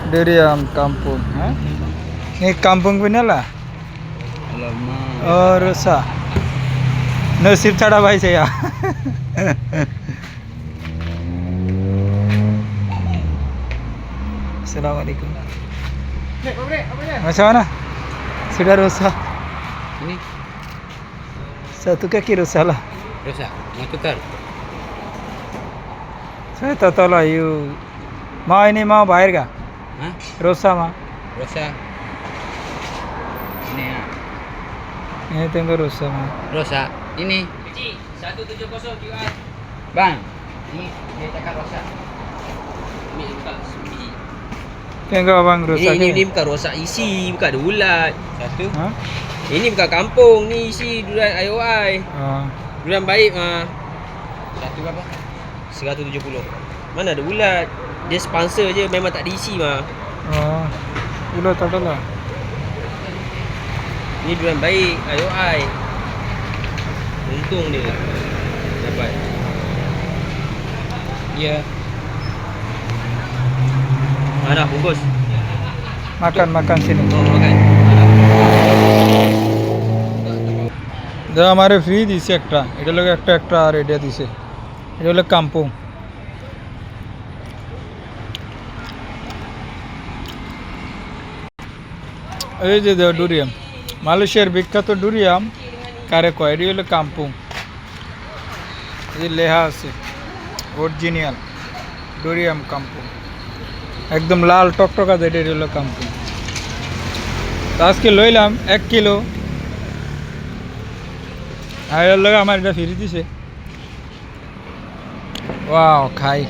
Durian kampung, ha? Ni kampung punya lah. Alamak. Oh, rusak. Nasib thada bhai saya. Assalamualaikum. Macam mana? Sudah rusak. Ini Satu kaki rusak lah. rosak. Mau tukar? Saya tak tahu lah you. Mau ini mau bayar ga? Hah? Rusak mah. Rosak. Ini ya. Ini tengok rusak mah. Rosak. Ini. 170 QR. Bang. Ini dia cakap rosak. Ini bukan sumi. Tengok abang rusak. Ini bukan rosak isi, bukan ada ulat. Satu. Ha? Ini bukan kampung, ni isi durian IOI. Durian baik mah. Satu berapa? 170. Mana ada ulat? Dia sponsor je, memang tak diisi mah. Ulat tak ada lah. Ni durian baik IOI. Untung dia dapat. Ya. Mana bungkus? makan sini. Oh, makan. जो हमारे फ्री दिसे একটা এটা লোক একটা আর এটা দিছে এটা হলো কাম্পুং এই যে ডুরিয়াম মালয়েশিয়ার বিখ্যাত ডুরিয়াম কারে কয় এটা হলো কাম্পুং এই লেখা আছে অরিজিনাল ডুরিয়াম কাম্পুং একদম লাল টকটকা যেটা হলো কাম্পুং তো আজকে লইলাম 1 কিলো আর এর লগে আমার এটা ফ্রি দিছে ওয়াও খাই